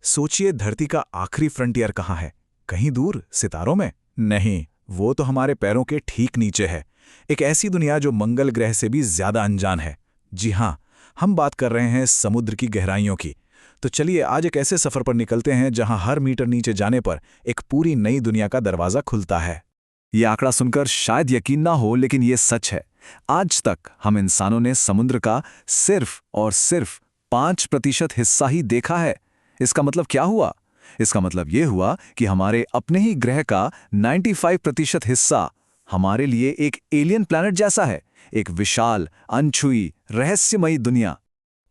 सोचिए, धरती का आखिरी फ्रंटियर कहाँ है? कहीं दूर सितारों में? नहीं, वो तो हमारे पैरों के ठीक नीचे है। एक ऐसी दुनिया जो मंगल ग्रह से भी ज्यादा अनजान है। जी हाँ, हम बात कर रहे हैं समुद्र की गहराइयों की। तो चलिए आज एक ऐसे सफर पर निकलते हैं जहां हर मीटर नीचे जाने पर एक पूरी नई दुनिया का दरवाजा खुलता है। ये आंकड़ा सुनकर शायद यकीन ना हो, लेकिन ये सच है। आज तक हम इंसानों ने समुद्र का सिर्फ और सिर्फ 5% हिस्सा ही देखा है। इसका मतलब क्या हुआ? इसका मतलब ये हुआ कि हमारे अपने ही ग्रह का 95% हिस्सा हमारे लिए एक एलियन प्लैनेट जैसा है, एक विशाल, अनछुई, रहस्यमयी दुनिया।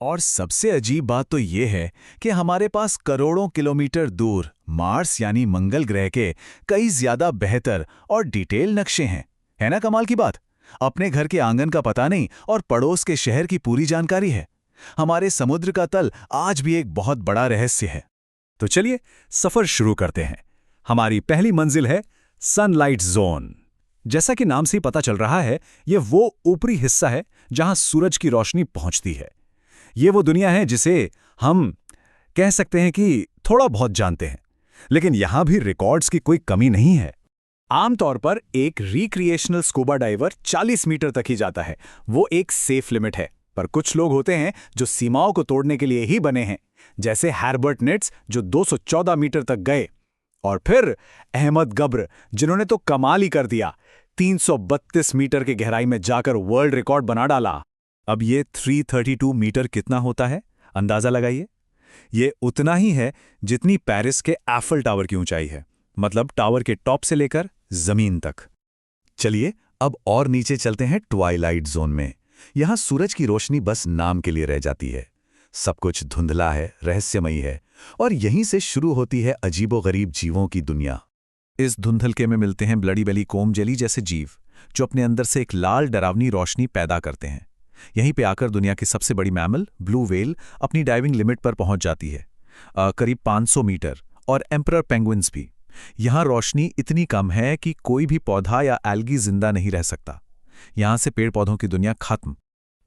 और सबसे अजीब बात तो ये है कि हमारे पास करोड़ों किलोमीटर दूर मार्स यानी मंगल ग्रह के कई ज्यादा बेहतर और डिटेल नक्शे हैं। है ना कमाल की बात? अपने घर के आंगन का पता नहीं और पड़ोस के शहर की पूरी जानकारी है। हमारे समुद्र का तल आज भी एक बहुत बड़ा रहस्य है। तो चलिए सफर शुरू करते हैं। हमारी पहली मंजिल है सनलाइट जोन। जैसा कि नाम से ही पता चल रहा है, यह वो ऊपरी हिस्सा है जहां सूरज की रोशनी पहुंचती है। ये वो दुनिया है जिसे हम कह सकते हैं कि थोड़ा बहुत जानते हैं, लेकिन यहां भी रिकॉर्ड्स की कोई कमी नहीं है। आमतौर पर एक रिक्रिएशनल स्कूबा डाइवर 40 मीटर तक ही जाता है। वो एक सेफ लिमिट है। पर कुछ लोग होते हैं जो सीमाओं को तोड़ने के लिए ही बने हैं, जैसे हर्बर्ट निट्स जो 214 मीटर तक गए, और फिर अहमद गब्र जिन्होंने तो कमाल ही कर दिया, 332 मीटर की गहराई में जाकर वर्ल्ड रिकॉर्ड बना डाला। अब ये 332 मीटर कितना होता है, अंदाजा लगाइए। ये उतना ही है जितनी पेरिस के एफल टावर की ऊंचाई है, मतलब टावर के टॉप से लेकर जमीन तक। चलिए अब और नीचे चलते हैं ट्वाइलाइट जोन में। यहां सूरज की रोशनी बस नाम के लिए रह जाती है। सब कुछ धुंधला है, रहस्यमयी है, और यहीं से शुरू होती है अजीबोगरीब जीवों की दुनिया। इस धुंधलके में मिलते हैं ब्लडी बेली कोम जेली जैसे जीव, जो अपने अंदर से एक लाल डरावनी रोशनी पैदा करते हैं। यहीं पे आकर दुनिया की सबसे बड़ी मैमल ब्लू व्हेल अपनी डाइविंग लिमिट पर पहुंच जाती है, करीब 500 मीटर, और एम्परर पेंगुइन्स भी। यहां रोशनी इतनी कम है कि कोई भी पौधा या एल्गी जिंदा नहीं रह सकता। यहां से पेड़ पौधों की दुनिया खत्म।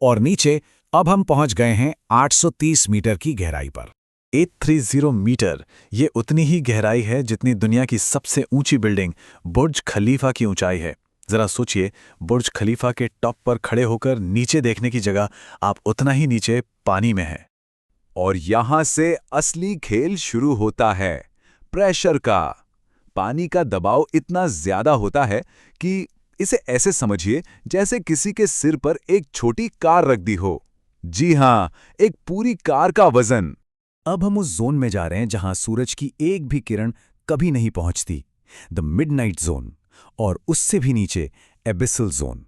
और नीचे अब हम पहुंच गए हैं 830 मीटर की गहराई पर। 830 मीटर, ये उतनी ही गहराई है जितनी दुनिया की सबसे ऊंची बिल्डिंग बुर्ज खलीफा की ऊंचाई है। जरा सोचिए, बुर्ज खलीफा के टॉप पर खड़े होकर नीचे देखने की जगह आप उतना ही नीचे पानी में हैं। और यहां से असली खेल शुरू होता है, प्रेशर का। पानी का दबाव इतना ज्यादा होता है कि इसे ऐसे समझिए जैसे किसी के सिर पर एक छोटी कार रख दी हो। जी हां, एक पूरी कार का वजन। अब हम उस जोन में जा रहे हैं जहां सूरज की एक भी किरण कभी नहीं पहुंचती, द मिडनाइट जोन। और उससे भी नीचे एबिसल जोन।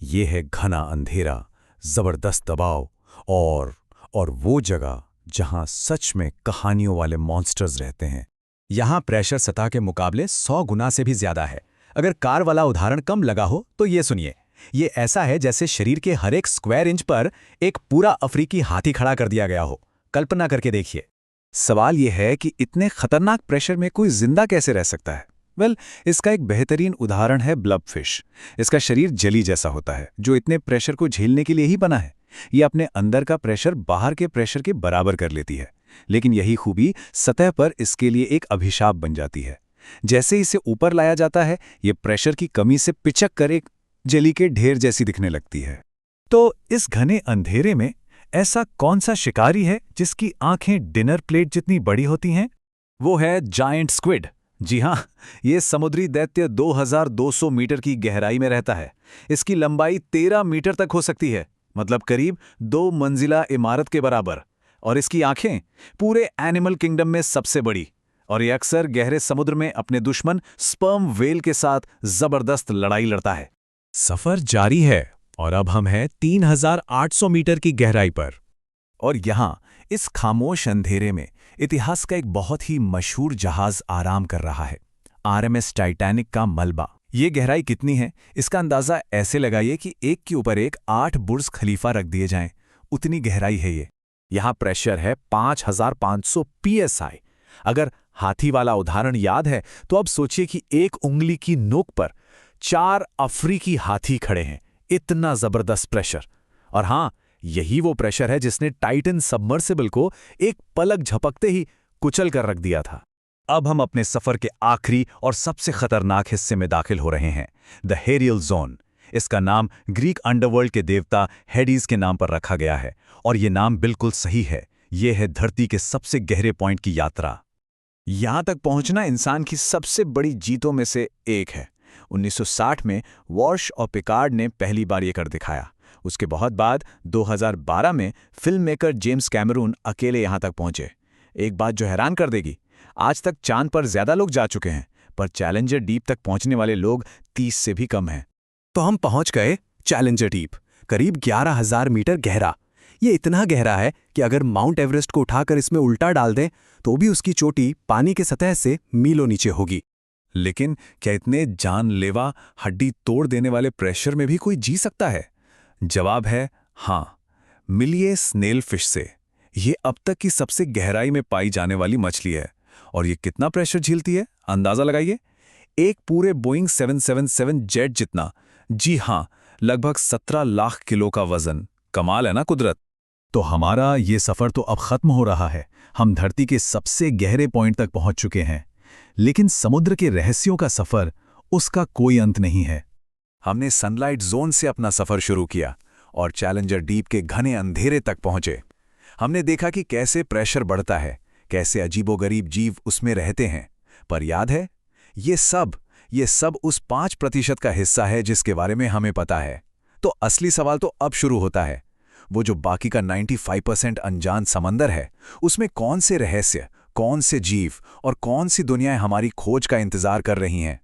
ये है घना अंधेरा, जबरदस्त दबाव, और वो जगह जहां सच में कहानियों वाले मॉन्स्टर्स रहते हैं। यहां प्रेशर सतह के मुकाबले 100 गुना से भी ज्यादा है। अगर कार वाला उदाहरण कम लगा हो तो ये सुनिए। ये ऐसा है जैसे शरीर के हर एक स्क्वायर इंच पर एक पूरा अफ्रीकी हाथी खड़ा कर दिया गया हो। कल्पना करके देखिए। सवाल यह है कि इतने खतरनाक प्रेशर में कोई जिंदा कैसे रह सकता है? इसका एक बेहतरीन उदाहरण है ब्लबफिश। इसका शरीर जली जैसा होता है, जो इतने प्रेशर को झेलने के लिए ही बना है। ये अपने अंदर का प्रेशर बाहर के प्रेशर के बराबर कर लेती है, लेकिन यही खूबी सतह पर इसके लिए एक अभिशाप बन जाती है। जैसे इसे ऊपर लाया जाता है, ये प्रेशर की कमी से पिचक कर एक जली के ढेर जैसी दिखने लगती है। तो इस घने अंधेरे में ऐसा कौन सा शिकारी है जिसकी आंखें डिनर प्लेट जितनी बड़ी होती हैं? वो है जायंट स्क्विड। जी हां, ये समुद्री दैत्य 2200 मीटर की गहराई में रहता है। इसकी लंबाई 13 मीटर तक हो सकती है, मतलब करीब 2 मंजिला इमारत के बराबर। और इसकी आंखें पूरे एनिमल किंगडम में सबसे बड़ी। और ये अक्सर गहरे समुद्र में अपने दुश्मन स्पर्म व्हेल के साथ जबरदस्त लड़ाई लड़ता है। सफर जारी है और अब हम हैं 3800 मीटर की गहराई पर। और यहां इस खामोश अंधेरे में इतिहास का एक बहुत ही मशहूर जहाज आराम कर रहा है, आरएमएस टाइटैनिक का मलबा। ये गहराई कितनी है, इसका अंदाजा ऐसे लगाइए कि एक के ऊपर एक 8 बुर्ज खलीफा रख दिए जाएं, उतनी गहराई है ये। यहां प्रेशर है 5500 psi। अगर हाथी वाला उदाहरण याद है तो अब सोचिए कि एक उंगली की नोक पर 4 अफ्रीकी हाथी खड़े हैं। इतना जबरदस्त प्रेशर। और हां, यही वो प्रेशर है जिसने टाइटन सबमर्सिबल को एक पलक झपकते ही कुचल कर रख दिया था। अब हम अपने सफर के आखिरी और सबसे खतरनाक हिस्से में दाखिल हो रहे हैं, द हेरियल जोन। इसका नाम ग्रीक अंडरवर्ल्ड के देवता हेडीज के नाम पर रखा गया है, और ये नाम बिल्कुल सही है। ये है धरती के सबसे गहरे पॉइंट की यात्रा। यहां तक पहुंचना इंसान की सबसे बड़ी जीतों में से एक है। 1960 में वॉर्श और पिकार्ड ने पहली बार ये कर दिखाया। उसके बहुत बाद 2012 में फिल्म मेकर जेम्स कैमरून अकेले यहां तक पहुंचे। एक बात जो हैरान कर देगी, आज तक चांद पर ज्यादा लोग जा चुके हैं, पर चैलेंजर डीप तक पहुंचने वाले लोग 30 से भी कम हैं। तो हम पहुंच गए चैलेंजर डीप, करीब 11,000 मीटर गहरा। ये इतना गहरा है कि अगर माउंट एवरेस्ट को उठाकर इसमें उल्टा डाल दें तो भी उसकी चोटी पानी के सतह से मीलों नीचे होगी। लेकिन क्या इतने जानलेवा, हड्डी तोड़ देने वाले प्रेशर में भी कोई जी सकता है? जवाब है हाँ। मिलिए स्नेल फिश से। ये अब तक की सबसे गहराई में पाई जाने वाली मछली है। और ये कितना प्रेशर झेलती है, अंदाजा लगाइए। एक पूरे बोइंग 777 जेट जितना। जी हाँ, लगभग 17 लाख किलो का वजन। कमाल है ना कुदरत। तो हमारा ये सफर तो अब खत्म हो रहा है। हम धरती के सबसे गहरे पॉइंट तक पहुंच चुके हैं, लेकिन समुद्र के रहस्यों का सफर, उसका कोई अंत नहीं है। हमने सनलाइट जोन से अपना सफर शुरू किया और चैलेंजर डीप के घने अंधेरे तक पहुंचे। हमने देखा कि कैसे प्रेशर बढ़ता है, कैसे अजीबोगरीब जीव उसमें रहते हैं। पर याद है, ये सब उस 5% का हिस्सा है जिसके बारे में हमें पता है। तो असली सवाल तो अब शुरू होता है। वो जो बाकी का 95% अनजान समंदर है, उसमें कौन से रहस्य, कौन से जीव और कौन सी दुनियाएं हमारी खोज का इंतजार कर रही हैं?